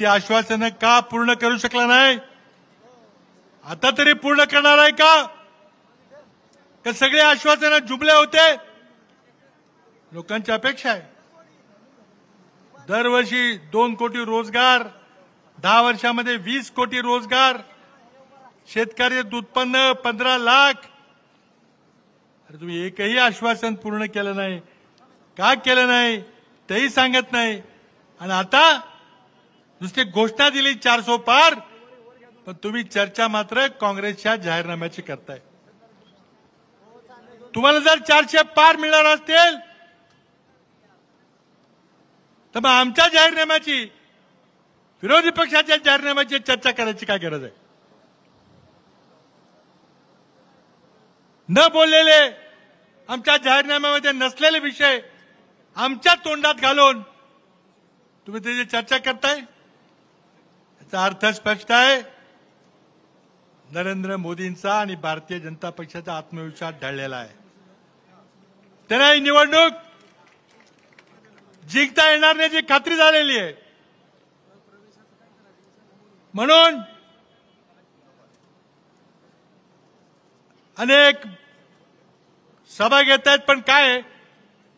ती आश्वासनं का पूर्ण करू शकला नाही? आता तरी पूर्ण करणार आहे का? का सगळे आश्वासनं जुमले होते? लोकांची अपेक्षा आहे दरवर्षी 2 कोटी रोजगार, 10 वर्षामध्ये 20 कोटी रोजगार, शेतकऱ्याचं उत्पन्न 15 लाख. अरे तुम्ही एकही आश्वासन पूर्ण केलं नाही. का केलं नाही तेही सांगत नाही. आणि आता नुसती घोषणा दिली 400 पार, पण तुम्ही चर्चा मात्र काँग्रेसच्या जाहीरनाम्याची करताय. तुम्हाला जर 400 पार मिळणार असतील तर मग आमच्या जाहीरनाम्याची, विरोधी पक्षाच्या जाहीरनाम्याची चर्चा करायची काय गरज आहे? न बोललेले, आमच्या जाहीरनाम्यामध्ये नसलेले विषय आमच्या तोंडात घालून तुम्ही त्याची चर्चा करताय. याचा अर्थ स्पष्ट आहे, नरेंद्र मोदींचा आणि भारतीय जनता पक्षाचा आत्मविश्वास ढळलेला आहे. त्यांना ही निवडणूक जिंकता येणार नाही याची खात्री झालेली आहे. म्हणून अनेक सभा घेत आहेत, पण काय आहे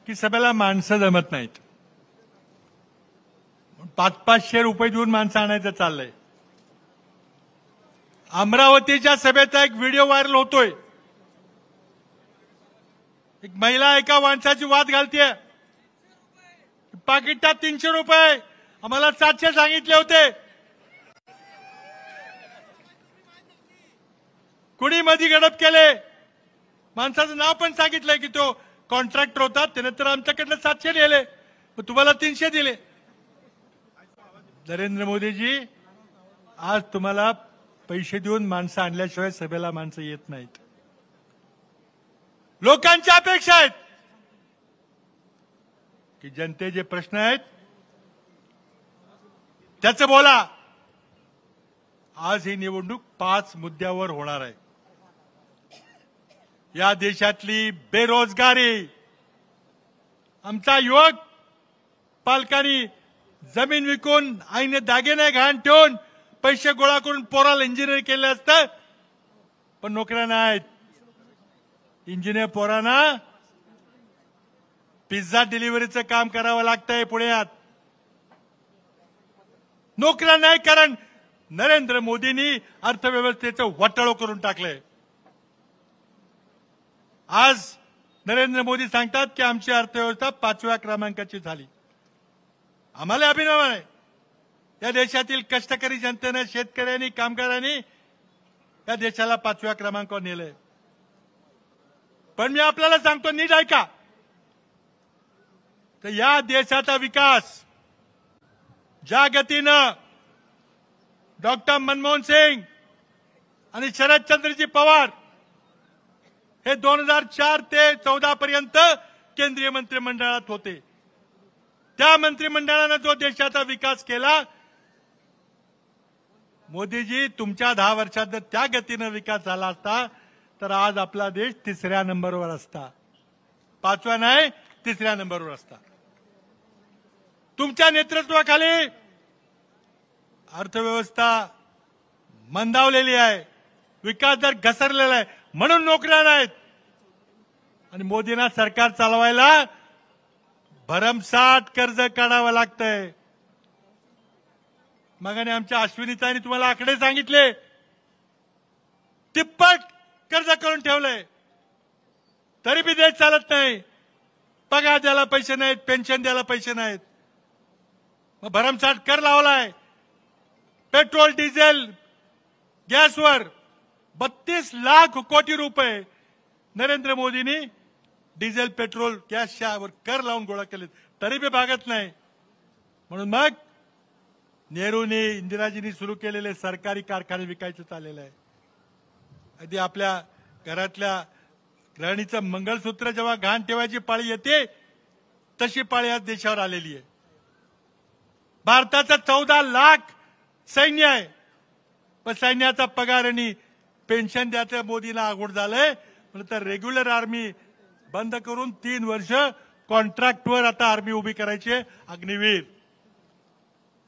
की सभेला माणसं जमत नाहीत. 500-500 रुपये देऊन माणसं आणायचं चाललंय. अमरावतीच्या सभेचा एक व्हिडिओ व्हायरल होतोय. एक महिला एका माणसाची वाद घालतीये. पाकिटात 300 रुपये, आम्हाला 700 सांगितले होते. कुणी मधी गडप केले. माणसाचं नाव पण सांगितलंय की तो कॉन्ट्रॅक्टर होता, त्याने तर आमच्याकडनं 700 दिले, पण तुम्हाला 300 दिले. नरेंद्र मोदीजी, आज तुम्हाला पैसे देऊन माणसं आणल्याशिवाय सभेला माणसं येत नाहीत. लोकांच्या अपेक्षा आहेत की जनतेचे प्रश्न आहेत त्याचं बोला. आज ही निवडणूक 5 मुद्द्यावर होणार आहे. या देशातली बेरोजगारी, आमचा युवक पालकांनी जमीन विकून, आईने दागिने गहाण ठेवून पैसे गोळा करून पोराला इंजिनियर केले असतं, पण नोकऱ्या नाहीत. इंजिनियर पोरांना पिझ्झा डिलिव्हरीचं काम करावं लागतंय पुण्यात. नोकऱ्या नाही, कारण नरेंद्र मोदींनी अर्थव्यवस्थेचं वाटाळं करून टाकलंय. आज नरेंद्र मोदी सांगतात की आमची अर्थव्यवस्था 5व्या क्रमांकाची झाली. आम्हाला अभिमान आहे. या देशातील कष्टकरी जनतेने, शेतकऱ्यांनी, कामगारांनी या देशाला 5व्या क्रमांकावर नेलंय. पण मी आपल्याला सांगतो, नीट ऐका, तर या देशाचा विकास ज्या गतीनं डॉक्टर मनमोहन सिंग आणि शरदचंद्रजी पवार हे 2004 ते 14 पर्यंत केंद्रीय मंत्रिमंडळात होते, त्या मंत्रिमंडळानं जो देशाचा विकास केला, मोदीजी तुमच्या 10 वर्षात जर त्या गतीनं विकास झाला असता तर आज आपला देश 3ऱ्या नंबरवर असता. 5व्या नाही, 3ऱ्या नंबरवर असता. तुमच्या नेतृत्वाखाली अर्थव्यवस्था मंदावलेली आहे, विकास दर घसरलेला आहे, म्हणून नोकऱ्या नाहीत. आणि मोदींना सरकार चालवायला भरमसाठ कर्ज काढावं लागतंय. मगाने आमच्या अश्विनीताईंनी तुम्हाला आकडे सांगितले, तिप्पट कर्ज करून ठेवलंय, तरी बी देश चालत नाही. पगार द्यायला पैसे नाहीत, पेन्शन द्यायला पैसे नाहीत, मग भरमसाठ कर लावलाय. पेट्रोल, डिझेल, गॅसवर 32 लाख कोटी रुपये नरेंद्र मोदींनी डिझेल, पेट्रोल, गॅसच्यावर कर लावून गोळा केले, तरी बी भागत नाही. म्हणून मग नेहरूंनी, इंदिराजींनी सुरू केलेले सरकारी कारखाने विकायचं चाललेलं आहे. अगदी आपल्या घरातल्या गृहिणीचं मंगळसूत्र जेव्हा घाण ठेवायची पाळी येते, तशी पाळी आज देशावर आलेली आहे. भारताचं 14 लाख सैन्य आहे, पण सैन्याचा पगार आणि पेन्शन द्यायचं मोदीला अवघड झालंय. म्हणून तर रेग्युलर आर्मी बंद करून 3 वर्ष कॉन्ट्रॅक्टवर आता आर्मी उभी करायची, अग्निवीर.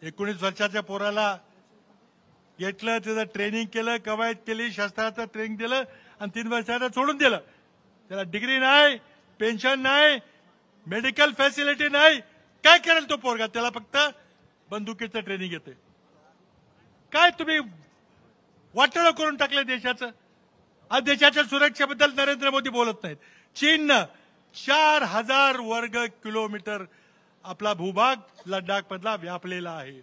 19 वर्षाच्या पोराला घेतलं, त्याचं ट्रेनिंग केलं, कवायत केली, शस्त्राचं ट्रेनिंग दिलं आणि 3 वर्षाला सोडून दिलं. त्याला डिग्री नाही, पेन्शन नाही, मेडिकल फॅसिलिटी नाही. काय करेल तो पोरगा? त्याला फक्त बंदुकीचं ट्रेनिंग येते. काय तुम्ही वाटोळं करून टाकलं देशाचं. आज देशाच्या सुरक्षेबद्दल नरेंद्र मोदी बोलत नाहीत. चीननं 4000 वर्ग किलोमीटर आपला भूभाग लडाख मधला व्यापलेला आहे.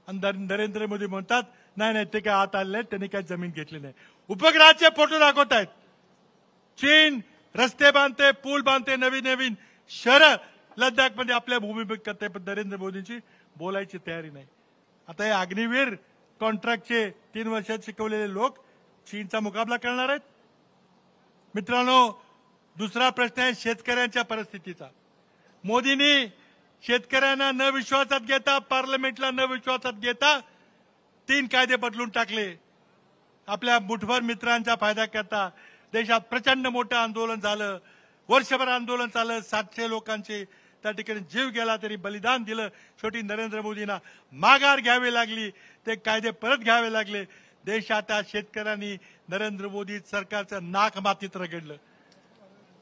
आणि नरेंद्र मोदी म्हणतात नाही नाही ते काय आत आले नाही, त्यांनी काय जमीन घेतली नाही. उपग्रहाचे फोटो दाखवत आहेत. चीन रस्ते बांधते, पूल बांधते, नवीन नवीन शहरं लडाख मध्ये आपल्या भूमी करते, पण नरेंद्र मोदींची बोलायची तयारी नाही. आता हे अग्निवीर कॉन्ट्रॅक्टचे 3 वर्षात शिकवलेले लोक चीनचा मुकाबला करणार आहेत. मित्रांनो, दुसरा प्रश्न आहे शेतकऱ्यांच्या परिस्थितीचा. मोदींनी शेतकऱ्यांना न विश्वासात घेता, पार्लमेंटला न विश्वासात घेता 3 कायदे बदलून टाकले. आपल्या मुठभर मित्रांचा फायदा करता देशात प्रचंड मोठं आंदोलन झालं. वर्षभर आंदोलन चाललं. 700 लोकांचे त्या ठिकाणी जीव गेला, तरी बलिदान दिलं. शेवटी नरेंद्र मोदींना माघार घ्यावी लागली. ते कायदे परत घ्यावे लागले. देशाच्या शेतकऱ्यांनी नरेंद्र मोदी सरकारचं नाक मातीत रगडलं.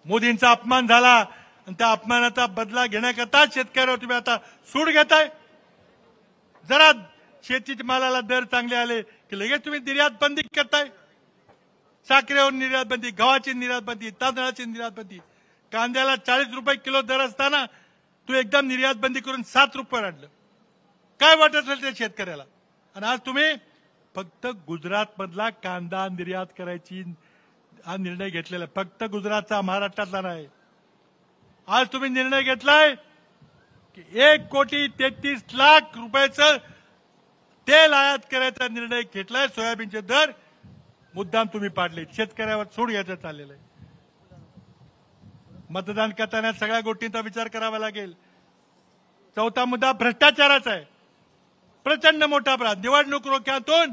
मोदींचा अपमान झाला आणि त्या अपमानाचा बदला घेण्याकरता शेतकऱ्यावर तुम्ही आता सूड घेताय. जरा शेतीच्या मालाला दर चांगले आले की लगेच तुम्ही निर्यात बंदी करताय. साखरेवर निर्यात बंदी, गव्हाची निर्यात बंदी, तांदळाची निर्यात बंदी. कांद्याला 40 रुपये किलो दर असताना तू एकदम निर्यात बंदी करून 7 रुपये आणलं. काय वाटत असेल त्या शेतकऱ्याला? आणि आज तुम्ही फक्त गुजरात मधला कांदा निर्यात करायची हा निर्णय घेतलेला. फक्त गुजरातचा, महाराष्ट्रातला नाही. आज तुम्ही निर्णय घेतलाय की 1,33,00,000 रुपयाचं तेल आयात करायचा निर्णय घेतलाय. सोयाबीनचे दर मुद्दाम तुम्ही पाडले. शेतकऱ्यावर सूड घ्यायचं चाललेलं आहे. मतदान करताना सगळ्या गोष्टींचा विचार करावा लागेल. चौथा मुद्दा भ्रष्टाचाराचा आहे. प्रचंड मोठा अपराध. निवडणूक रोख्यातून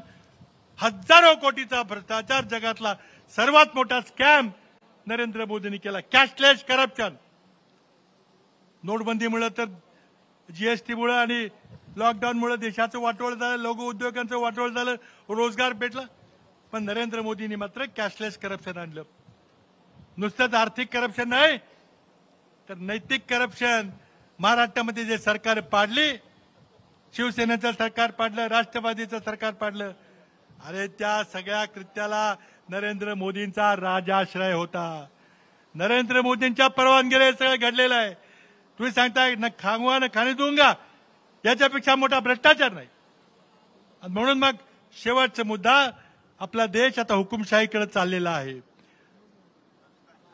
हजारो कोटीचा भ्रष्टाचार, जगातला सर्वात मोठा स्कॅम नरेंद्र मोदींनी केला. Cashless corruption. नोटबंदीमुळे तर जीएसटीमुळे आणि लॉकडाऊनमुळे देशाचं वाटोळ झालं, लघु उद्योगांचं वाटोळ झालं, रोजगार भेटला. पण नरेंद्र मोदींनी मात्र कॅशलेस करप्शन आणलं. नुसतंच आर्थिक करप्शन नाही तर नैतिक करप्शन. महाराष्ट्रामध्ये जे सरकार पाडली, शिवसेनेचं सरकार पाडलं, राष्ट्रवादीचं सरकार पाडलं. अरे त्या सगळ्या कृत्याला नरेंद्र मोदींचा राजाश्रय होता. नरेंद्र मोदींच्या परवानगीने हे सगळं घडलेलं आहे. तुम्ही सांगताय न खांगवा न खाणे दूंगा, याच्यापेक्षा मोठा भ्रष्टाचार नाही. म्हणून मग शेवटचा मुद्दा, आपला देश आता हुकुमशाहीकडे चाललेला आहे.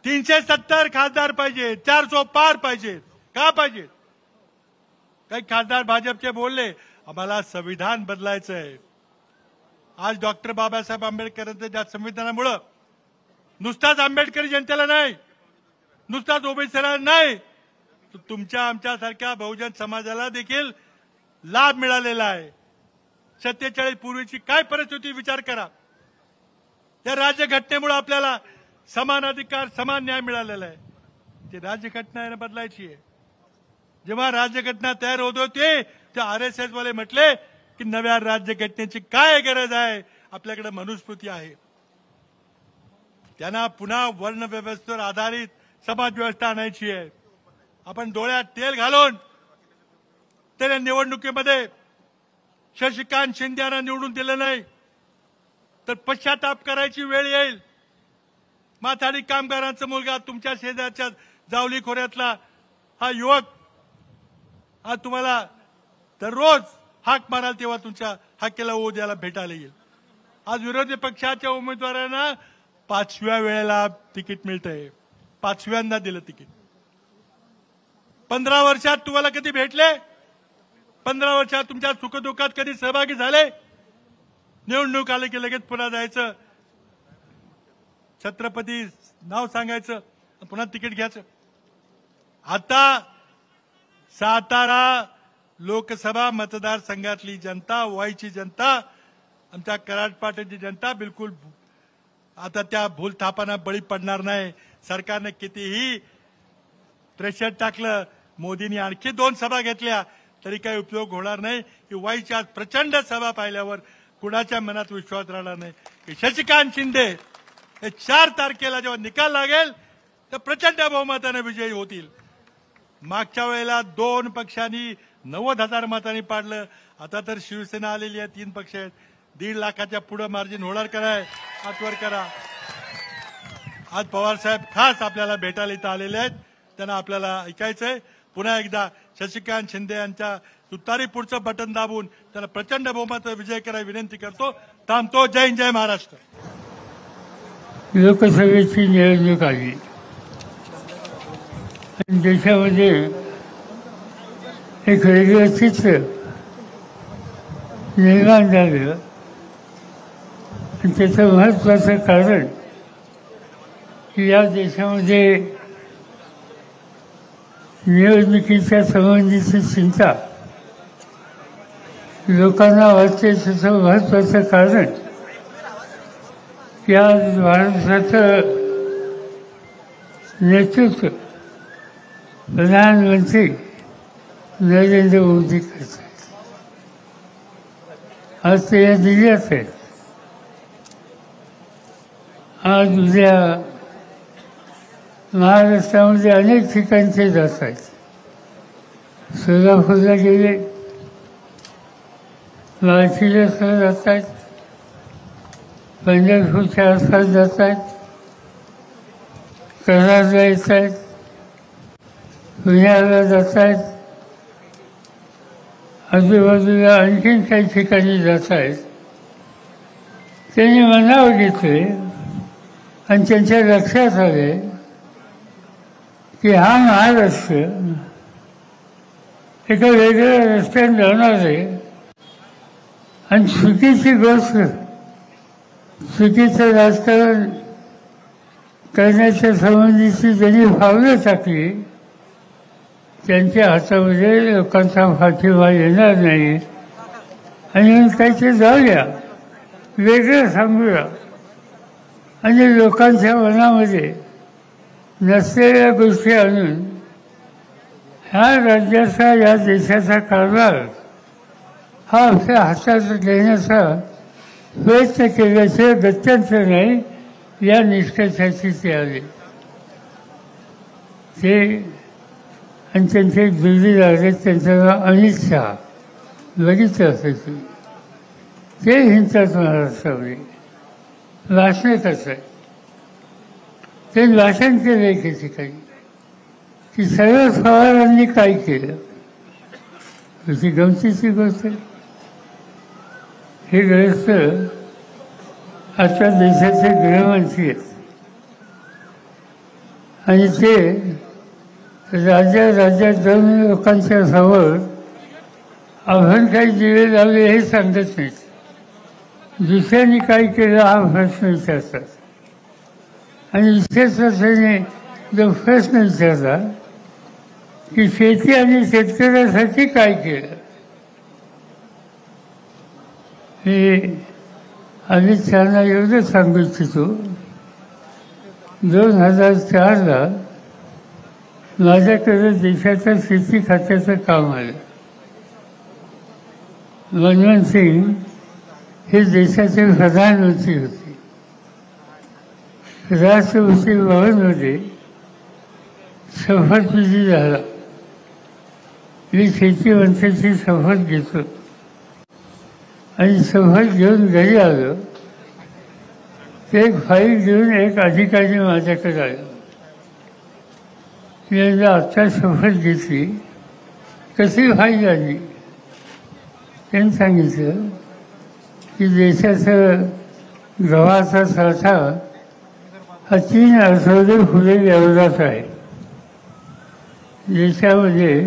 370 खासदार पाहिजे, 400 पार पाहिजे. का पाहिजे? काही खासदार भाजपचे बोलले आम्हाला संविधान बदलायचं आहे. आज डॉक्टर बाबासाहेब आंबेडकरांच्या ज्या संविधानामुळं नुसताच आंबेडकरी जनतेला नाही, नुसताच ओबीसीला नाही, तुमच्या आमच्यासारख्या बहुजन समाजाला देखील लाभ मिळालेला आहे. 47 पूर्वीची काय परिस्थिती विचार करा. या राज्यघटनेमुळे आपल्याला समान अधिकार, समान न्याय मिळालेला आहे. ती राज्यघटना बदलायची आहे. जेव्हा राज्यघटना तयार होत होती तेव्हा आरएसएस वाले म्हटले की नव्या राज्यघटनेची काय गरज आहे, आपल्याकडे मनुस्मृती आहे. त्यांना पुन्हा वर्ण व्यवस्थेवर आधारित समाज व्यवस्था आणायची आहे. आपण डोळ्यात तेल घालून त्याने निवडणुकीमध्ये शशिकांत शिंदे यांना निवडून दिलं नाही तर पश्चाताप करायची वेळ येईल. माथाडी कामगारांचा मुलगा, तुमच्या शेजारच्या जावली खोऱ्यातला हा युवक, हा तुम्हाला दररोज हाक माराल तेव्हा तुमच्या हाकेला उद्याला भेटायला येईल. आज विरोधी पक्षाच्या उमेदवारांना 5व्या वेळेला तिकीट मिळतंय. 5व्यांदा दिलं तिकीट. 15 वर्षात तुम्हाला कधी भेटले? 15 वर्षात तुमच्या सुखदुःखात कधी सहभागी झाले? निवडणूक आले की लगेच पुन्हा जायचं, छत्रपती नाव सांगायचं, पुन्हा तिकीट घ्यायचं. आता सातारा लोकसभा मतदारसंघातली जनता, वाईची जनता, आमच्या कराडपाट्याची जनता बिलकुल आता त्या भूलथापांना बळी पडणार नाही. सरकारने कितीही प्रेशर टाकलं, मोदींनी आणखी 2 सभा घेतल्या तरी काही उपयोग होणार नाही की वाईची आज प्रचंड सभा पाहिल्यावर कुणाच्या मनात विश्वास राहणार नाही की शशिकांत शिंदे हे 4 तारखेला जेव्हा निकाल लागेल तर प्रचंड बहुमताने विजयी होतील. मागच्या वेळेला 2 पक्षांनी 90,000 मतांनी पाडलं. आता तर शिवसेना आलेली आहे, 3 पक्ष आहेत. 1.5 लाखाच्या पुढे मार्जिन होणार कराय हातवर करा. आज पवार साहेब खास आपल्याला भेटायला इथं आलेले आहेत. त्यांना आपल्याला ऐकायचंय. पुन्हा एकदा शशिकांत शिंदे यांच्या तुतारी पुढचं बटन दाबून त्यांना प्रचंड बहुमत विजय करायला विनंती करतो. थांबतो. जय हिंद, जय महाराष्ट्र. लोकसभेची निवडणूक आली आणि देशामध्ये एक वेगळं चित्र निर्माण झालं. आणि त्याचं महत्त्वाचं कारण की या देशामध्ये निवडणुकीच्या संबंधीची चिंता लोकांना वाटते. त्याचं महत्त्वाचं कारण की आज भारताचं नेतृत्व प्रधानमंत्री नरेंद्र मोदी करतात. आज ते या दिल्लीत आहेत. आज उद्या महाराष्ट्रामध्ये अनेक ठिकाणचे जात आहेत. सोलापूरला गेले, बार्शीला जात आहेत, पंढरपूरच्या आसपास जात आहेत, कराडला येत आहेत, पुण्याला जात आहेत, आजूबाजूला आणखीन काही ठिकाणी जात आहेत. त्यांनी मनावर घेतले आणि त्यांच्या लक्षात आले की हा महाराष्ट्र एका वेगळ्या रस्त्याने जाणार आहे. आणि चुकीची गोष्ट, चुकीचं राजकारण करण्याच्या संबंधीची ज्यांनी पावलं टाकली त्यांच्या हातामध्ये लोकांचा पाठिंबा येणार नाही. आणि काहीतरी जाऊया, वेगळं सांगूया आणि लोकांच्या मनामध्ये नसलेल्या गोष्टी आणून ह्या राज्याचा, या देशाचा कारभार हा आपल्या हातात घेण्याचा प्रयत्न केल्याचे गत्यंतर नाही. या निष्कर्षाची ते आले. ते आणि त्यांचे जोडीदार आहेत, त्यांचं नाव अमित शहा, बघितलं असायचं. ते हिंडतात महाराष्ट्रामध्ये, भाषण करतात. ते भाषण केलं एके ठिकाणी की शरद पवारांनी काय केलं. अशी गमतीची गोष्ट आहे. हे ग्रस्त आता देशाचे गृहमंत्री आहेत आणि ते राज्यात जाऊन लोकांच्या समोर आपण काही दिवे लावले हे सांगत नाहीत. दुसऱ्यांनी काय केलं हा प्रश्न विचारतात. आणि विशेष त्याने जो प्रश्न विचारला की शेती आणि शेतकऱ्यासाठी काय केलं, हे अमित शहाना एवढं सांगू इच्छितो. 2004ला माझ्याकडे देशाच्या शेती खात्याचं काम आलं. मनमोहन सिंग हे देशाचे प्रधानमंत्री होते. राष्ट्रपती भवनमध्ये शपथविधी झाला. मी शेती मंत्र्याची शपथ घेतो आणि शपथ घेऊन घरी आलो. ते एक फाईल घेऊन एक अधिकारी माझ्याकडे आला. मी आत्ता शपथ घेतली, कशी फाईल आली. त्यांनी सांगितलं की देशाचं गव्हाचा साठा हा 3 आठवडे पुढे एवढाच आहे. देशामध्ये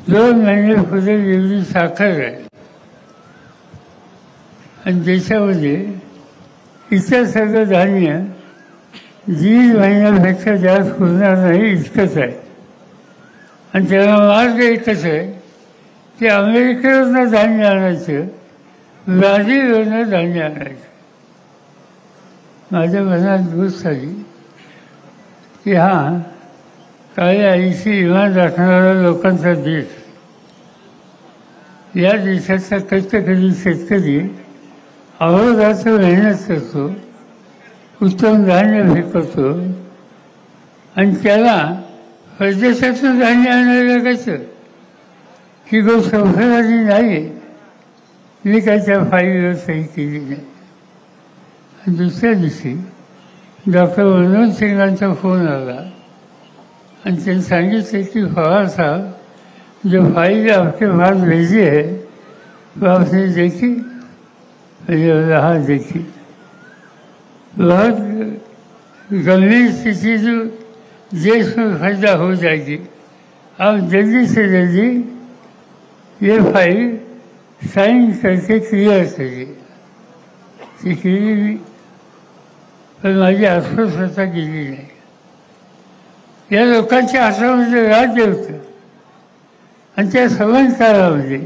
2 महिने पुढे एवढी साखर आहे. आणि देशामध्ये इतर सगळं धान्य 1.5 महिन्यापेक्षा जास्त पुरणार नाही इतकंच आहे. आणि त्याला मार्ग एकच आहे की अमेरिकेवरनं धान्य आणायचं, ब्राझीलवरनं धान्य आणायचं. माझ्या मनात गोष्ट आली की हा काळ्या आईशी इमान राखणारा लोकांचा देश या देशाचा कष्टकरी शेतकरी अहोरात्र मेहनत करतो, उत्तम धान्य पिकवतो आणि त्याला परदेशातून धान्य आणायला कसं ही गोष्ट सफलवादी नाही. मी काय त्या फाईलवर सही केली नाही. आणि दुसऱ्या दिवशी डॉक्टर मनमोहन सिंगांचा फोन आला आणि त्यांनी सांगितलं की पवार साहब जो फाइल आपके पास भेजी है वो आपने देखी? मैंने बोला हाँ देखी. बहुत गंभीर स्थिति जो देश में पैदा हो जाएगी, आप जल्दी से जल्दी ये फाइल साइन करके क्लियर करिए. ती केली मी, पण माझी अस्वस्थता केली नाही. या लोकांच्या हातामध्ये राज्य होतं आणि त्या समान काळामध्ये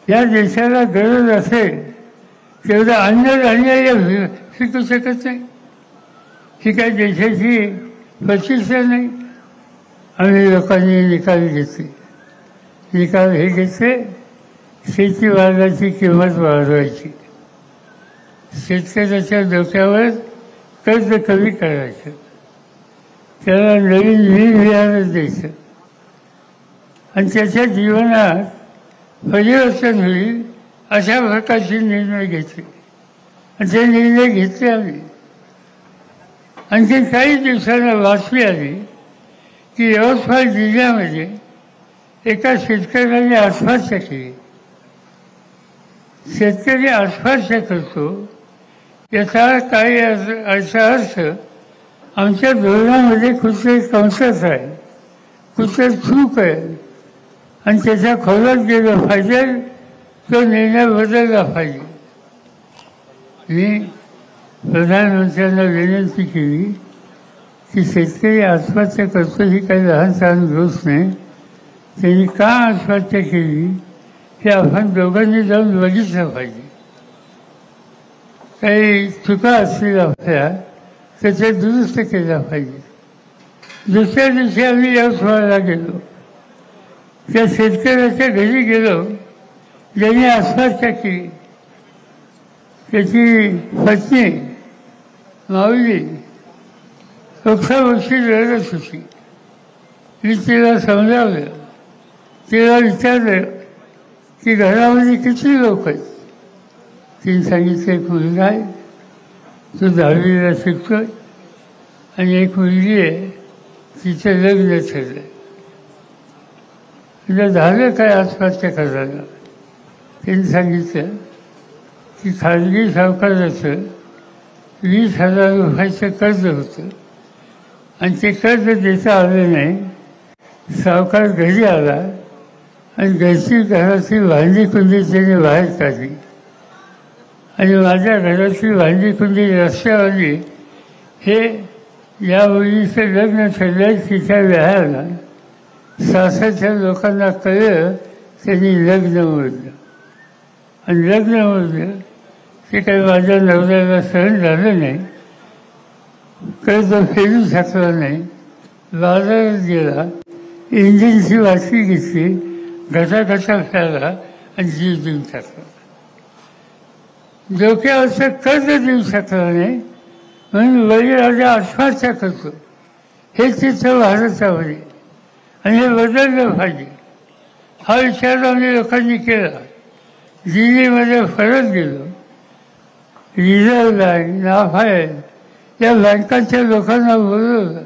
या देशाला गरज असेल तेवढं अन्न धान्य शिकू शकत नाही. ही काय देशाची प्रतिष्ठा नाही. आम्ही लोकांनी निकाल घेतले. निकाल हे घेतले शेतीमालाची किंमत वाढवायची, शेतकऱ्याच्या डोक्यावर कर्ज कमी करायचं, त्याला नवीन बियाणं द्यायचं आणि त्याच्या जीवनात परिवर्तन होईल अशा प्रकारचे निर्णय घेतले. आणि ते निर्णय घेतले आम्ही. आणखी काही दिवसांना बातमी आली की यवतमाळ जिल्ह्यामध्ये एका शेतकऱ्याने आत्महत्या केली. शेतकरी आत्महत्या करतो याचा काही अर्थ आमच्या धोरणामध्ये कुठे कमतरता आहे, कुठे चूक आहे आणि त्याच्या खोलात गेलं पाहिजे, तो निर्णय बदलला पाहिजे. मी प्रधानमंत्र्यांना विनंती केली की शेतकरी आत्महत्या करतो ही काही लहान सहान गोष्ट नाही. त्यांनी का आत्महत्या केली हे आपण दोघांनी जाऊन बघितलं पाहिजे. काही चुका असतील आपल्या तर ते दुरुस्त केल्या पाहिजे. दुसऱ्या दिवशी आम्ही यवतमाळला गेलो. त्या शेतकऱ्याच्या घरी गेलो ज्यांनी आत्महत्या केली. त्याची पत्नी माऊली 11 वर्षी रडत होती. मी तिला समजावलं, तिला विचारलं की घरामध्ये किती लोक आहेत. तिने सांगितलं एक मुलगा आहे, तो 10वीला शिकतोय आणि एक मुलगी आहे, तिचं लग्न ठरलं. म्हणजे झालं काय आत्महत्या करायला. त्यांनी सांगितलं की खाजगी सावकाराचं 20,000 रुपयाचं कर्ज होतं आणि ते कर्ज देता आलं नाही. सावकार घरी आला आणि घराची भांडी कुंडी त्याने बाहेर काढली आणि माझ्या घराची भांडी कुंडी रस्त्यावरली. हे या मुलीचं लग्न ठरलं. तिच्या व्याहाला सासरच्या लोकांना कळलं, त्यांनी लग्न मोडलं आणि लग्न मोडलं ते काही माझ्या नवऱ्याला सहन झालं नाही. कर्ज फेडू शकला नाही. बाजारात गेला, इंजिनची वाटली घेतली, घसा फेडला आणि जीव देऊन टाकला. डोक्यावरचं कर्ज देऊ शकला नाही म्हणून बळीराजा आत्महत्या करतो. हे चित्र भारतामध्ये आणि हे बदललं पाहिजे. हा विचार आम्ही लोकांनी केला. दिल्लीमध्ये परत गेलो. रिझर्व्ह बँक, नाफाड या बँकांच्या लोकांना बोलवलं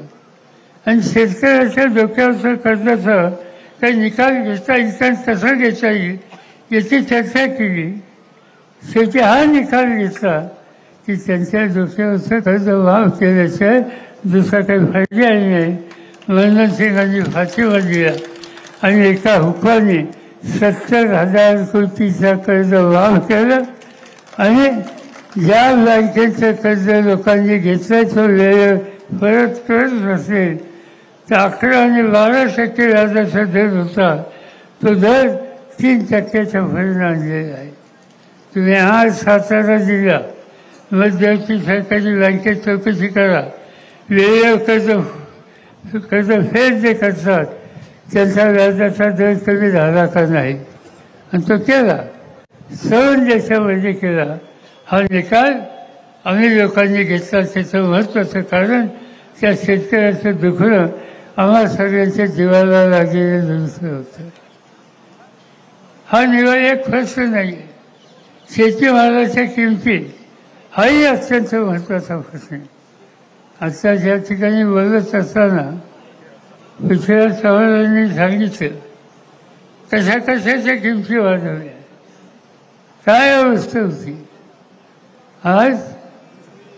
आणि शेतकऱ्याच्या डोक्यावरचं कर्जाचा काही निकाल घेता येईल, कसा घेता येईल याची चर्चा केली. शेवटी हा निकाल घेतला की त्यांच्या डोक्यावरचं कर्ज माफ केल्याशिवाय दुसरा काही फायदा नाही. मनमोहन सिंगांनी फाशीमा दिला आणि एका हुकमाने 70,000 कोटीचा कर्ज माफ केलं आणि ज्या बँकेचं कर्ज लोकांनी घेतलं तो वेळेवर परत करत नसेल तर 11 आणि 12% व्याजाचा दर होता, तो दर 3% पर्यंत आणलेला आहे. तुम्ही आज सातारा जिल्हा मध्यवर्ती सरकारी बँकेत चौकशी करा. वेळेवर कर्ज फेड जे करतात त्यांचा व्याजाचा दर कमी झाला का नाही. आणि तो केला, सर्व देशामध्ये केला. हा निकाल आम्ही लोकांनी घेतला. त्याचं महत्त्वाचं कारण त्या शेतकऱ्याचं दुखणं आम्हा सगळ्यांच्या जीवाला लागलेलं दुसरं होतं. हा निवड एक प्रश्न नाही आहे. शेतीमालाच्या किमती हाही अत्यंत महत्त्वाचा प्रश्न आहे. आता ज्या ठिकाणी बोलत असताना पृथ्वीराज चव्हाणांनी सांगितलं कशा कशाच्या किमती वाढवल्या, काय अवस्था होती. आज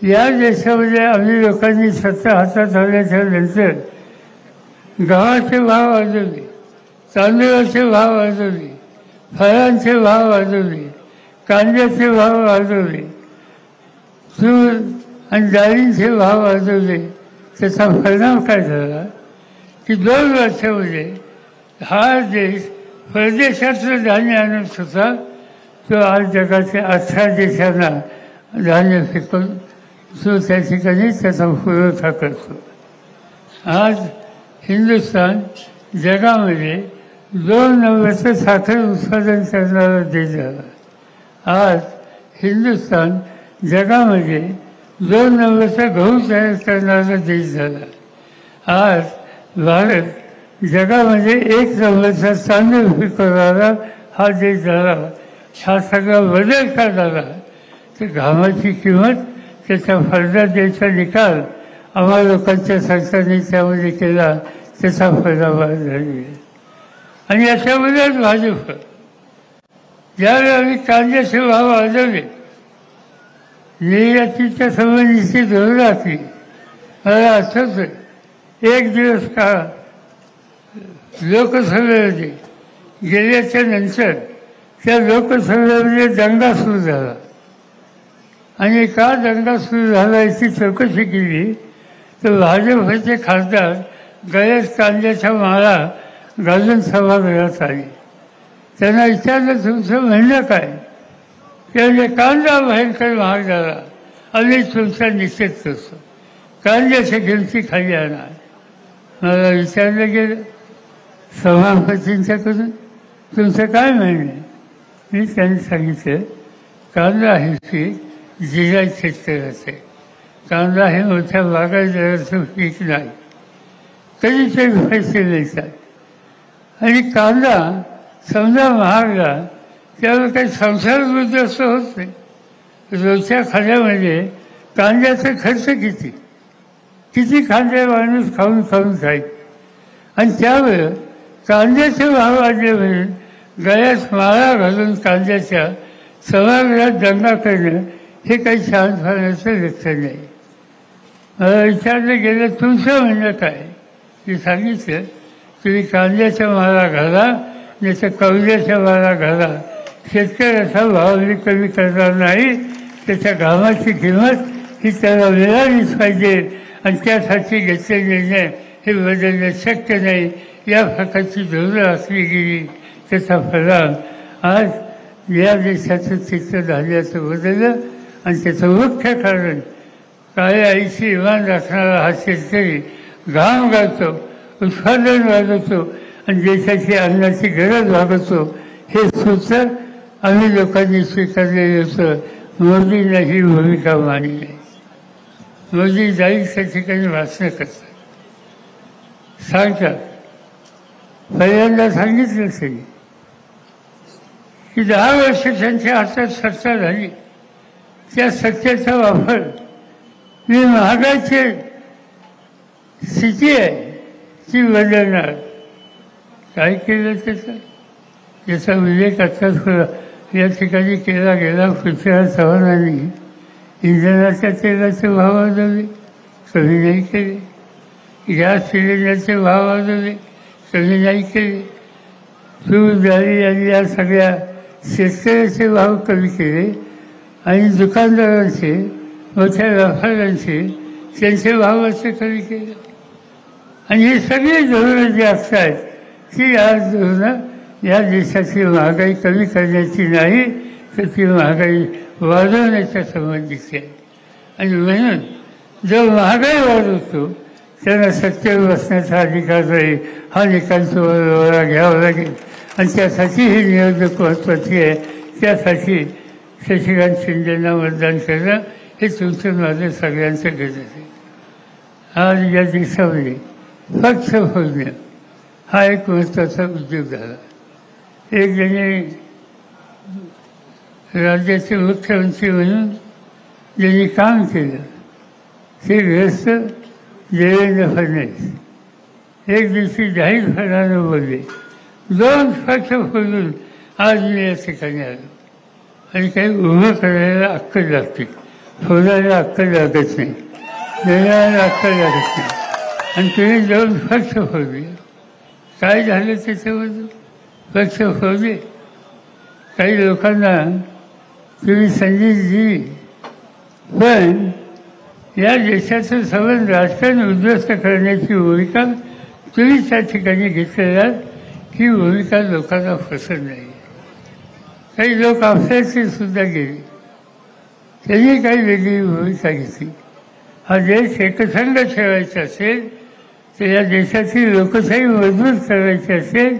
या देशामध्ये आम्ही लोकांनी सत्ता हातात आल्याच्या नंतर गव्हाचे भाव वाढवले, तांदूळाचे भाव वाढवले, फळांचे भाव वाढवले, कांद्याचे भाव वाढवले, तूर आणि डाळींचे भाव वाढवले. त्याचा परिणाम काय झाला की 2 वर्षामध्ये हा देश परदेशातलं धान्य आणत होता, तो आज जगाच्या 18 देशांना धान्य फेकून तो त्या ठिकाणी त्याचा पुरवठा करतो. आज हिंदुस्थान जगामध्ये 2 नंबरचं साखर उत्पादन करणारा देश झाला. आज हिंदुस्थान जगामध्ये 2 नंबरचा गहू तयार करणारा देश झाला. आज भारत जगामध्ये 1 नंबरचा तांदूळ पिकवणारा हा देश झाला. हा सगळा बदल का झाला तर घामाची किंमत, त्याचा फायदा द्यायचा निकाल आम्हा लोकांच्या सरकारने त्यामध्ये केला, त्याचा परिणाम झालेला आहे. आणि याच्याबद्दल भाजप ज्यावेळी आम्ही कांद्याचे भाव वाढवले, निर्यातीच्या संबंधीची धोरणं असली, मला आठवतं एक दिवस काळ लोकसभेमध्ये गेल्याच्या नंतर त्या लोकसभेमध्ये दंगा सुरू झाला. आणि का दंगा सुरू झाला याची चौकशी केली तर भाजपचे खासदार गळ्यात कांद्याच्या माळा घालून सभागृहात आले. त्यांना विचारलं तुमचं म्हणणं काय? त्याने कांदा भयंकर महाग झाला, आम्ही तुमचा निषेध करतो, कांद्याच्या किमती खाली आणा. मला विचारलं गेलं सभापतींच्याकडून तुमचं काय म्हणणं आहे? मी त्यांनी सांगितलं कांदा हे पीक जिल्हा शेतकऱ्याचं आहे. कांदा हे मोठ्या बागायतदाराचं पीक नाही, कधीतरी पैसे मिळतात. आणि कांदा समजा महागला त्यावर काही संसार उद्ध्वस्त होत नाही. रोजच्या खाण्यामध्ये कांद्याचा खर्च किती कांदे माणूस खाऊन जाईल. आणि त्यावर कांद्याचे भाव वाढले म्हणून गळ्यात माळा घालून कांद्याच्या सभागृहात दंगा करणं हे काही शहाणपणाचं लक्षण नाही. मला विचारलं गेलं तुमचं म्हणणं काय? मी सांगितलं तुम्ही कांद्याच्या माळा घाला नाही तर कवल्याच्या माळा घाला, शेतकऱ्याचा भाव मी कमी करणार नाही. त्याच्या घामाची किंमत ही त्याला मिळालीच पाहिजे आणि त्यासाठी घेतलेले निर्णय हे बदलणं शक्य नाही. या प्रकारची धोरणं असली गेली त्याचा परिणाम आज या देशाचं चित्र धान्याचं बदललं. आणि त्याचं मुख्य कारण काळ्या आईची इमान राखणारा हा शेतकरी घाम घालतो, उत्पादन वाढवतो आणि देशाची अन्नाची गरज भागवतो. हे सूत्र आम्ही लोकांनी स्वीकारलेलं होतं. मोदींना ही भूमिका मानली नाही. मोदी जाईल त्या ठिकाणी भाषणं करतात, सांगतात. पहिल्यांदा सांगितलं तरी की 10 वर्ष त्यांच्या हातात सत्ता झाली, त्या सत्तेचा वापर मी महागाईची स्थिती आहे ती बदलणार. काय केलं त्याचा उल्लेख आत्ताच या ठिकाणी केला गेला. पृथ्वीराज चव्हाणांनी इंधनाच्या तेलाचे भाव वाढवले, कमी नाही केले. गॅस सिलेंडरचे भाव वाढवले, कमी नाही केले. तूर डाळी आणि या सगळ्या शेतकऱ्याचे भाव कमी केले. आणि दुकानदारांचे, मोठ्या व्यापाऱ्यांचे त्यांचे भाव असे कमी केले. आणि ही सगळी धोरणं जी असतात ती आज धोरणं या देशाची महागाई कमी करण्याची नाही तर ती महागाई वाढवण्याच्या संबंधीची आहे. आणि म्हणून जो महागाई वाढवतो त्यांना सत्तेवर बसण्याचा अधिकार नाही. हा निकाल तुम्हाला घ्यावा लागेल. आणि त्यासाठी ही निवडणूक महत्त्वाची आहे. त्यासाठी शशिकांत शिंदेंना मतदान करणं हे तुमचं माझं सगळ्यांचं गरज आहे. आज या देशामध्ये पक्ष फोडणं हा एक महत्त्वाचा उद्योग झाला. एक ज्यांनी राज्याचे मुख्यमंत्री म्हणून ज्यांनी काम केलं ते ग्रस्त देवेंद्र फडणवीस एक दिवशी जाहीरपणानं बोलले, 2 पक्ष फोडून आज मी या ठिकाणी आलो. आणि काही उभं करायला अक्कल लागते, फोडायला अक्कल लागत नाही, देण्याला अक्कल लागत नाही. आणि तुम्ही 2 पक्ष फोडले. काय झालं त्याच्याबद्दल? पक्ष फोडले. काही लोकांना तुम्ही संधी दिली, पण या देशाचं सगळं राजकारण उद्ध्वस्त करण्याची भूमिका तुम्ही त्या ठिकाणी घेतलेल्या ही भूमिका लोकांना पसंत नाही. काही लोक आपल्याचे सुद्धा गेले, त्यांनी काही वेगळी भूमिका घेतली. हा देश एकसंध ठेवायचा असेल तर या देशाची लोकशाही मजबूत करायची असेल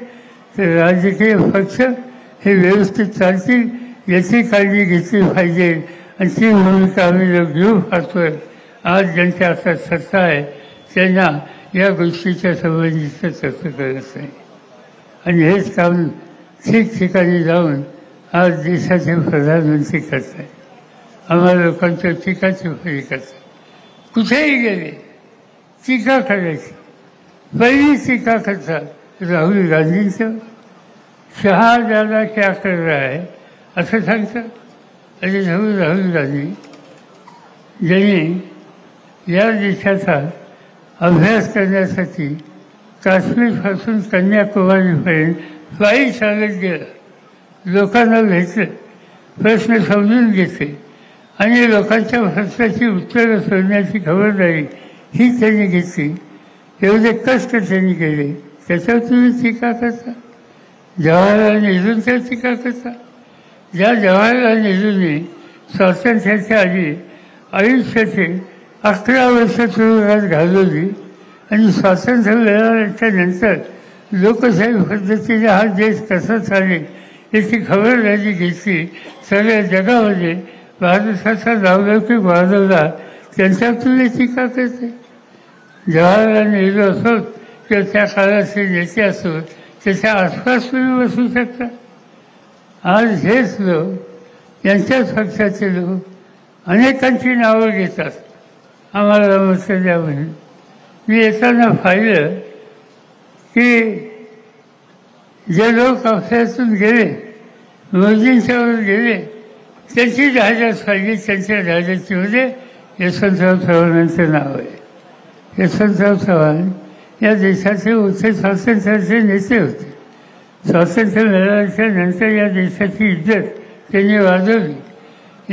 तर राजकीय पक्ष हे व्यवस्थित चालतील याची काळजी घेतली पाहिजे. आणि ती भूमिका आम्ही लोक घेऊ पाहतोय. आज ज्यांच्या हातात सत्ता आहे त्यांना या गोष्टीच्या संबंधीचं तसं करत नाही. आणि हेच काम ठिकठिकाणी जाऊन आज देशाचे प्रधानमंत्री करत आहेत. आम्हाला लोकांच्या टीकाची फळी करतात. कुठेही गेले टीका करायची. पहिली टीका करतात राहुल गांधींचं. शहा ज्यादा क्या कर रहा है असं सांगतात. आणि राहुल गांधी ज्यांनी या देशाचा अभ्यास करण्यासाठी काश्मीरपासून कन्याकुमारीपर्यंत पायी चालत गेला, लोकांना भेटलं, प्रश्न समजून घेतले आणि लोकांच्या प्रश्नाची उत्तरं शोधण्याची खबरदारी ही त्यांनी घेतली. एवढे कष्ट त्यांनी केले, त्याच्यावर तुम्ही टीका करता. जवाहरलाल नेहरूंच्या टीका करता. ज्या जवाहरलाल नेहरूंनी स्वातंत्र्याच्या आधी आयुष्याचे 11 वर्ष तुरुंगात घालवली आणि स्वातंत्र्य मिळाल्याच्या नंतर लोकशाही पद्धतीने हा देश कसा चालेल याची खबरदारी घेतली. सगळ्या जगामध्ये भारताचा नावलौकिक वाढवला, त्यांच्यावर तुम्ही टीका करते. जवाहरलाल नेहरू असोत किंवा त्या काळाचे नेते असोत, त्याच्या आसपास तुम्ही बसू शकता. आज हेच लोक, यांच्याच पक्षाचे लोक अनेकांची नावं घेतात आम्हाला मत द्या म्हणून. मी येताना पाहिलं की जे लोक आपल्यातून गेले, मोदींच्यावर गेले, त्यांची जाहिरात पाहिजे. त्यांच्या जाहिरातीमध्ये यशवंतराव चव्हाणांचं नाव आहे. यशवंतराव चव्हाण या देशाचे मोठे स्वातंत्र्याचे नेते होते. स्वातंत्र्य मिळाल्याच्या नंतर या देशाची इज्जत त्यांनी वाढवली.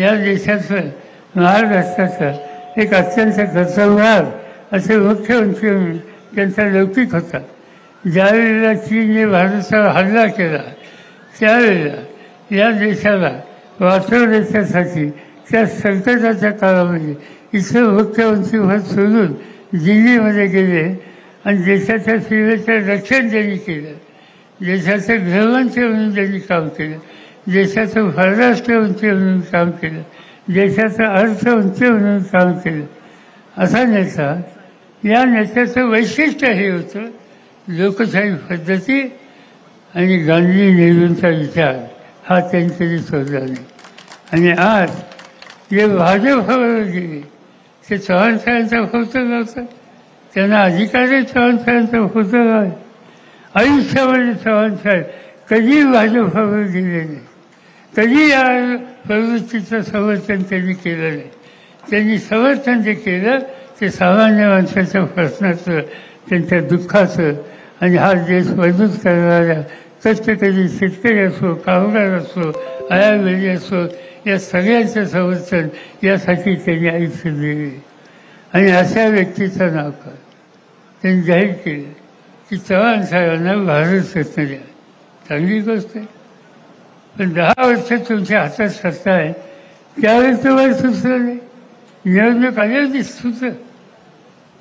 या देशाचं, महाराष्ट्राचं एक अत्यंत कर्तव्यवान असे मुख्यमंत्री म्हणून त्यांचा लौकिक होता. ज्यावेळेला चीनने भारतावर हल्ला केला त्यावेळेला या देशाला वाचवण्यासाठी त्या संकटाच्या काळामध्ये इथं मुख्यमंत्री पद सोडून दिल्लीमध्ये गेले आणि देशाच्या सीमेचं रक्षण त्यांनी केलं. देशाचं गृहमंत्री म्हणून त्यांनी काम केलं. देशाचं परराष्ट्रमंत्री म्हणून काम केलं. देशाचं अर्थमंत्री म्हणून काम केलं. असा नेता, या नेत्याचं वैशिष्ट्य हे होतं लोकशाही पद्धती आणि गांधी नेहरूंचा विचार हा त्यांच्यानी सोडला नाही. आणि आज जे भाजपवर गेले ते चव्हाणसाहेबांचा फोटो लावतात. त्यांना अधिकारी चव्हाणसाहेबांचा फोटो लावला. आयुष्यामध्ये चव्हाणसाहेब कधी भाजपवर गेले नाही. कधी या प्रवृत्तीचं समर्थन त्यांनी केलं नाही. त्यांनी समर्थन जे केलं ते सामान्य माणसाच्या प्रश्नाचं, त्यांच्या दुःखाचं आणि हा देश मजबूत करणाऱ्या कष्टकरी शेतकरी असो, कामगार असो, आयावेळी असो, या सगळ्यांचं समर्थन यासाठी त्यांनी आयुष्य दिले. आणि अशा व्यक्तीचं नाव का त्यांनी जाहीर केलं की चव्हाण साहेबांना भारत रत्न द्या. चांगली गोष्ट आहे. पण 10 वर्ष तुमच्या हातात सत्ता आहे, त्यावेळेस तुम्हाला सुचलं नाही. निवडणूक आल्यावरती सुचलं.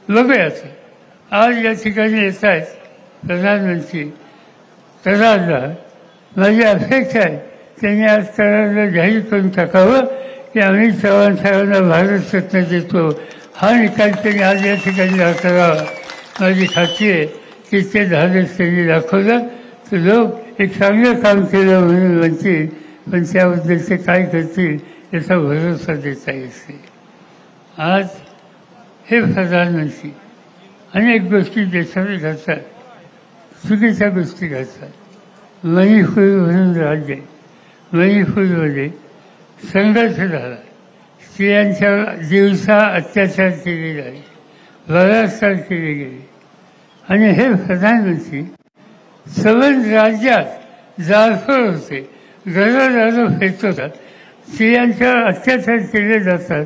बघूयाचं आज या ठिकाणी येत आहेत प्रधानमंत्री, तदारदार माझी अपेक्षा आहे त्यांनी आज करायला जाहीर करून टाकावं की आम्ही चव्हाण साहेबांना भारत रत्न देतो. हा निकाल त्यांनी आज या ठिकाणी करावा. माझी खात्री आहे की ते धाडस त्यांनी दाखवलं तर लोक एक चांगलं काम केलं म्हणून म्हणतील, पण त्याबद्दल ते काय करतील याचा भरोसा देता येत नाही. आज हे प्रधानमंत्री अनेक गोष्टी देशाने घडतात, चुकीच्या गोष्टी घडतात. मणिपूर म्हणून राज्य आहे, मणिपूरमध्ये संघर्ष झाला, स्त्रियांच्या दिवसा अत्याचार केले गेले, बलात्कार केले गेले आणि हे प्रधानमंत्री संबंध राज्यात जाळखोर होते, घरोघरं फेकतात, स्त्रियांच्यावर अत्याचार केले जातात.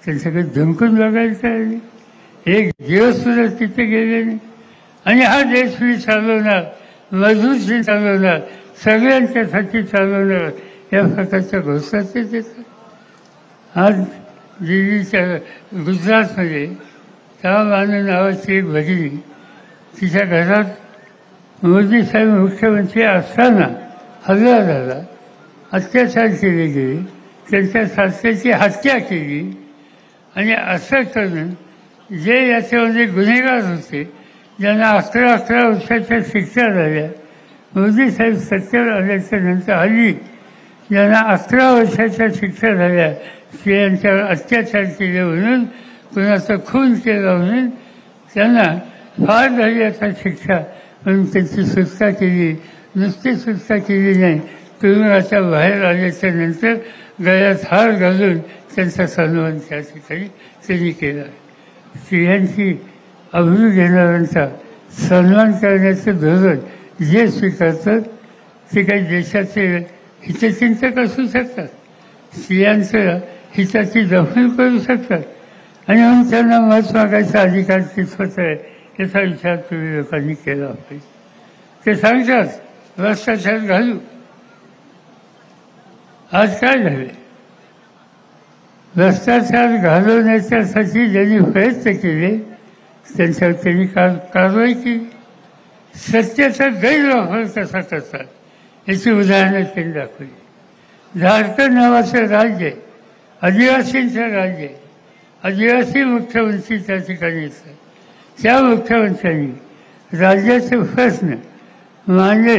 त्यांच्याकडे धमकून बघायचं आहे, एक दिवस सुद्धा तिथे गेले नाही. आणि हा देश मी चालवणार, मजबूतशी चालवणार, सगळ्यांच्यासाठी चालवणार या प्रकारच्या घोषणा ते देतात. आज दिल्लीच्या गुजरातमध्ये तामानू नावाची एक भगिनी, तिच्या घरात मोदी साहेब मुख्यमंत्री असताना हल्ला झाला, अत्याचार केले गेले, त्यांच्या सासऱ्याची हत्या केली आणि असं करून जे याच्यामध्ये गुन्हेगार होते ज्यांना 11 वर्षाच्या शिक्षा झाल्या, मोदी साहेब सत्तेवर आल्याच्या नंतर हल्ली ज्यांना 11 वर्षाच्या शिक्षा झाल्या, स्त्रियांच्यावर अत्याचार केले म्हणून, कुणाचा खून केला म्हणून त्यांना फार झाली आता शिक्षा म्हणून त्यांची सुटका केली. नुसती सुटका केली नाही, तुरुंगाच्या बाहेर आल्याच्या नंतर गळ्यात हार घालून त्यांचा सन्मान त्या ठिकाणी त्यांनी केला. स्त्रियांची अब्रू घेणाऱ्यांचा सन्मान करण्याचं धोरण जे स्वीकारतात ते काही देशाचे हितचिंतक असू शकतात, स्त्रियांचं हिताची दखल करू शकतात आणि म्हणून त्यांना मत मागायचा अधिकार कितपत आहे याचा विचार तुम्ही लोकांनी केला पाहिजे. ते सांगतात भ्रष्टाचार घालू. आज काय झाले? भ्रष्टाचार घालवण्याच्यासाठी ज्यांनी प्रयत्न केले त्यांच्यावर त्यांनी कारवाई केली. सत्याचा गैरवापर कसा करतात याची उदाहरणं त्यांनी दाखवली. झारखंड नावाचं राज्य आहे, आदिवासींचं राज्य आहे, आदिवासी मुख्यमंत्री त्या ठिकाणी येतात. त्या मुख्यमंत्र्यांनी राज्याचे प्रश्न मांडले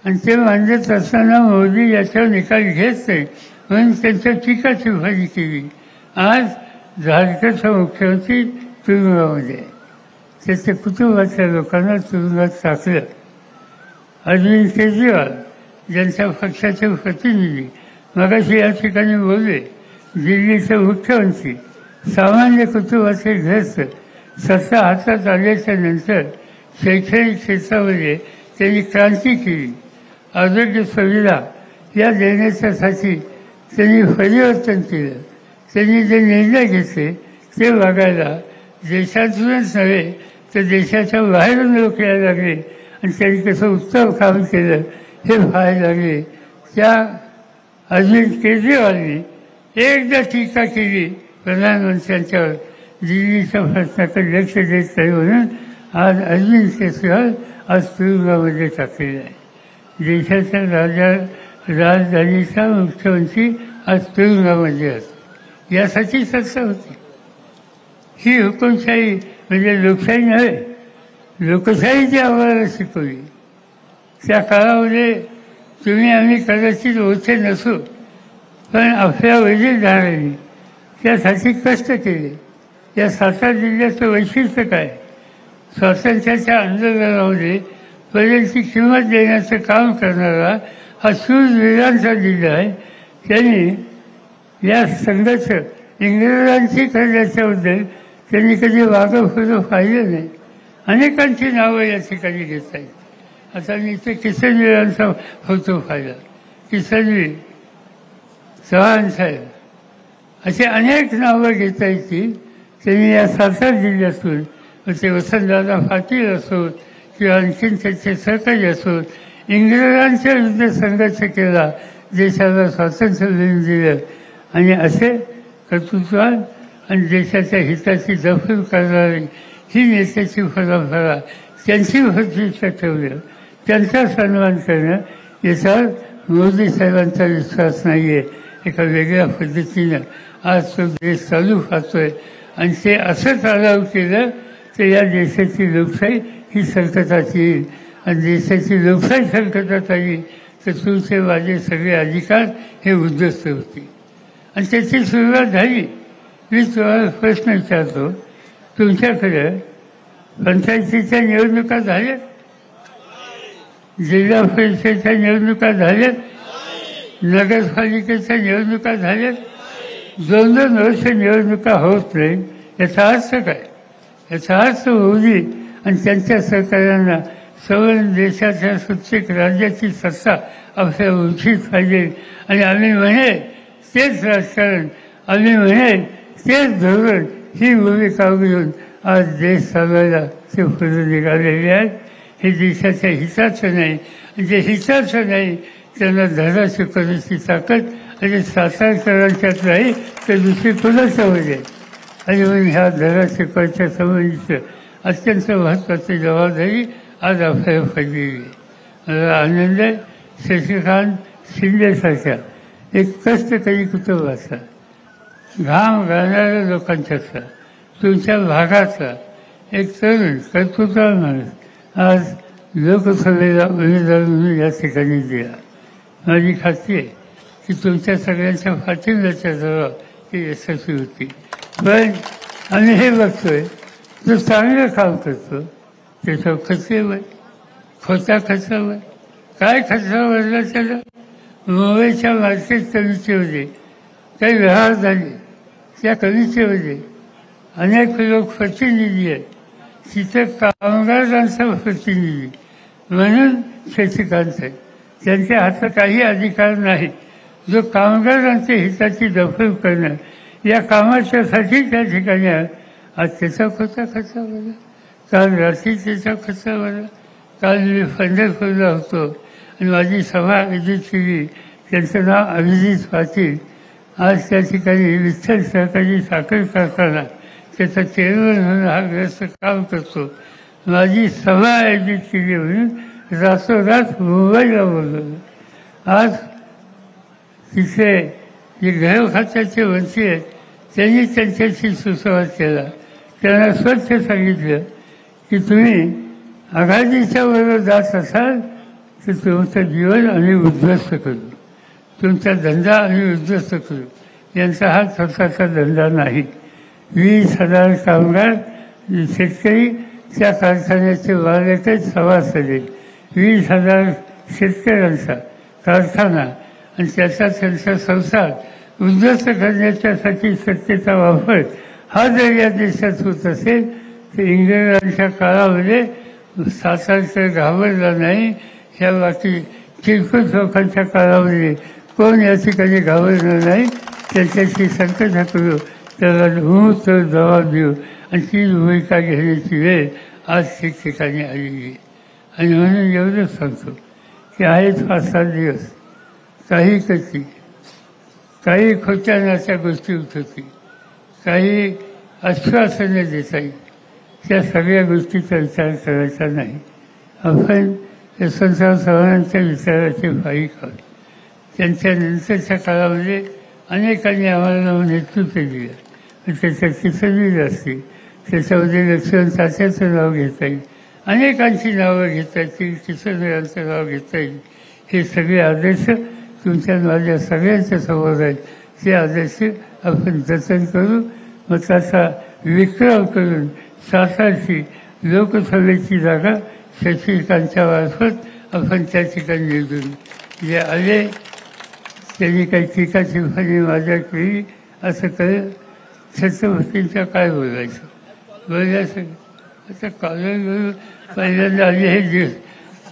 आणि ते मांडत असताना मोदी याच्यावर निकाल घेत नाही म्हणून त्यांच्या टीकाटिप्पणी केली. आज झारखंडचा मुख्यमंत्री तुरुंगामध्ये आहे, त्याच्या कुटुंबाच्या लोकांना तुरुंगात टाकलं. अरविंद केजरीवाल ज्यांच्या पक्षाचे प्रतिनिधी मगाशी या ठिकाणी बोलले, दिल्लीचे मुख्यमंत्री सामान्य कुटुंबाचे ग्रस्त, सत्ता हातात आल्याच्या नंतर शैक्षणिक क्षेत्रामध्ये त्यांनी क्रांती केली. आरोग्य सुविधा या देण्याच्यासाठी त्यांनी परिवर्तन केलं. त्यांनी जे निर्णय घेतले ते बघायला देशातूनच नव्हे तर देशाच्या बाहेरून लोक यायला लागले आणि त्यांनी कसं उत्तम काम केलं हे पाहायला लागले. त्या अरविंद केजरीवालनी एकदा टीका केली प्रधानमंत्र्यांच्यावर, दिल्लीच्या प्रश्नाकडे लक्ष देत नाही म्हणून आज अरविंद केजरीवाल आज तुरुंगामध्ये टाकलेला आहे. देशाच्या राजधानीचा मुख्यमंत्री आज तुरुंगामध्ये असतो. यासाठी सत्ता होती. ही हुकुमशाही म्हणजे लोकशाही नव्हे, लोकशाही आम्हाला शिकवली. त्या काळामध्ये तुम्ही आम्ही कदाचित ओळखे नसू, पण आपल्या वडीलधाऱ्यांनी त्यासाठी कष्ट केले. या सातारा जिल्ह्याचं वैशिष्ट्य काय? स्वातंत्र्याच्या आंदोलनामध्ये प्रजेची किंमत देण्याचं काम करणारा हा शूरवीरांचा जिल्हा आहे. त्यांनी या संघर्ष इंग्रजांची करण्याच्याबद्दल त्यांनी कधी मागं पुढं पाहिलं नाही. अनेकांची नावं या ठिकाणी घेत आहेत. आता मी इथे किसनवीरांचा फोटो पाहिला, किसनवीर, चव्हाण साहेब, असे अनेक नावं घेता येतील. त्यांनी या सातारा जिल्ह्यातून ते वसंतदादा पाटील असोत किंवा आणखीन त्याचे सहकारी असोत, इंग्रजांच्या विरुद्ध संघर्ष केला, देशाला स्वातंत्र्य मिळवून दिलं आणि असे कर्तृत्वान आणि देशाच्या हिताची दखल करणारी ही नेत्याची परंपरा त्यांची प्रतिष्ठा ठेवणं, त्यांचा सन्मान करणं याच्यावर मोदी साहेबांचा विश्वास नाही आहे. एका वेगळ्या पद्धतीनं आज तो देश चालू पाहतोय आणि ते असं चालू केलं तर या देशाची लोकशाही ही संकटात येईल आणि देशाची लोकशाही संकटात आली तर तुमचे माझे सगळे अधिकार हे उद्ध्वस्त होतील आणि त्याची सुरुवात झाली. मी तुम्हाला प्रश्न विचारतो, तुमच्याकडे पंचायतीच्या निवडणुका झाल्यात, जिल्हा परिषदेच्या निवडणुका झाल्यात, नगरपालिकेच्या निवडणुका झाल्यात. 2-2 वर्ष निवडणुका होत नाही याचा अर्थ काय? याचा अर्थ मोदी आणि त्यांच्या सहकार्यांना संपूर्ण देशाच्या प्रत्येक राज्याची सत्ता आपल्या उंचीत पाहिजे आणि आम्ही म्हणे तेच राजकारण, आम्ही म्हणे तेच धोरण ही भूमिका घेऊन आज देश चालवायला ते पुढे निघालेले आहेत. हे देशाच्या हिताचं नाही, जे हिताचं नाही त्यांना धडा शिकवण्याची ताकद आणि सातारकरांच्यात नाही तर दुसरी कोणाच्यामध्ये. आणि म्हणून ह्या धडा शिकवायच्या संबंधीचं अत्यंत महत्त्वाची जबाबदारी आज आपल्याला पडलेली आहे. मला आनंद आहे शशिकांत शिंदेसारख्या एक कष्टकरी कुटुंबाचा, घाम घालणाऱ्या लोकांच्याचा, तुमच्या भागाचा एक तरुण कर्तृत्ववान माणूस आज लोकसभेला उमेदवार म्हणून या ठिकाणी दिला. माझी खात्री आहे की तुमच्या सगळ्यांच्या पाठिंब्याच्या जवळ ते यशस्वी होतील. पण आम्ही हे बघतोय जो चांगलं काम करतो त्याच्यावर खर्चेवर, खोटा खर्चावर, काय खर्चावरला त्याला. मुंबईच्या मार्केट कमिटीमध्ये काही व्यवहार झाले, त्या कमिटीमध्ये अनेक लोक प्रतिनिधी आहेत, तिथे कामगारांचा प्रतिनिधी म्हणून शशिकांत आहे. त्यांच्या हातात काही अधिकार नाही. जो कामगारांच्या हिताची दखल करणं या कामाच्यासाठी त्या ठिकाणी आज त्याचा खोटा खर्च बघा, काल रात्री त्याचा खर्च बघा. काल मी पंढरपूरला होतो आणि माझी सभा आयोजित केली. त्यांचं नाव अभिजित पाटील. आज त्या ठिकाणी विठ्ठल सहकारी साखर कारखाना त्याचा चेअरमन म्हणून हा ग्रस्त काम करतो. माझी सभा आयोजित केली म्हणून रातोरात मुंबईला बोलवलं. आज तिथे जे गृहखात्याचे मंत्री आहेत त्यांनी त्यांच्याशी सुसंवाद केला. त्यांना स्वच्छ सांगितलं की तुम्ही आघाडीच्या बरोबर जात असाल तर तुमचं जीवन आम्ही उद्ध्वस्त करू, तुमचा धंदा आम्ही उद्ध्वस्त करू. यांचा हा स्वतःचा धंदा नाही. 20,000 कामगार शेतकरी त्या कारखान्याचे मालक आहेत, सभासद आहेत. 20,000 शेतकऱ्यांचा कारखाना आणि त्याचा त्यांचा संसार उद्ध्वस्त करण्याच्यासाठी सत्तेचा वापर हा जर या देशात होत असेल तर इंग्रजांच्या काळामध्ये सातारकर घाबरला नाही. ह्या बाकी किरकोळ लोकांच्या काळामध्ये कोण या ठिकाणी घाबरणार नाही. त्याच्याशी संकट करू, त्याला तर जबाब देऊ आणि ती भूमिका घेण्याची वेळ आज ठिकठिकाणी आलेली आहे. आणि म्हणून एवढंच सांगतो की आहेत 5-7 दिवस काही कशी, काही खोट्या नाच्या गोष्टी होत होती, काही आश्वासने देता येईल, त्या सगळ्या गोष्टीचा विचार करायचा नाही. आपण यशवंतराव चव्हाणांच्या विचाराचे भाईक आहोत. त्यांच्या नंतरच्या काळामध्ये अनेकांनी आम्हाला नेतृत्व दिलं. त्याच्या किसनवीर असतील, त्याच्यामध्ये लक्ष्मण तात्याचं नाव घेता येईल, अनेकांची नावं घेता येतील, किसनवीरांचं नाव घेता येईल. हे सगळे आदर्श तुमच्या माझ्या सगळ्यांच्या समोर आहेत. ते आदर्श आपण जतन करू. मताचा विक्रम करून सातारची लोकसभेची जागा शशिकांतच्या मार्फत आपण त्या ठिकाणी निवडून. जे आले त्यांनी काही टीका टिप्पणी माझ्या केली असं कळलं. छत्रपतींचं काय बोलायचं बोलायचं आता कॉलेज पहिल्यांदा आले हे दिवस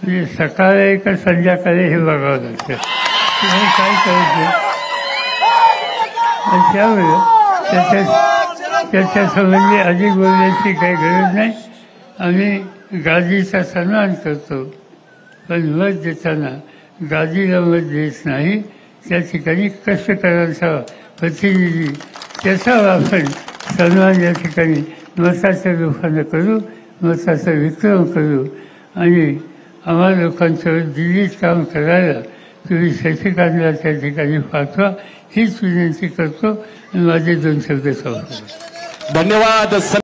म्हणजे सकाळ आहे का संध्याकाळी हे बघावं लागतं. काय करायचं आणि त्यामुळे त्याच्या संबंधी अधिक बोलण्याची काही गरज नाही. आम्ही गादीचा सन्मान करतो पण मत देताना गादीला मत देत नाही. त्या ठिकाणी कष्टकऱ्यांचा प्रतिनिधी त्याचा आपण सन्मान या ठिकाणी मताच्या रूपानं करू, मताचा विक्रम करू आणि आम्हा लोकांचं दिल्लीत काम करायला तुम्ही शशिकांतला त्या ठिकाणी पाठवा हीच विनंती करतो आणि माझे 2 शब्द संपले. धन्यवाद.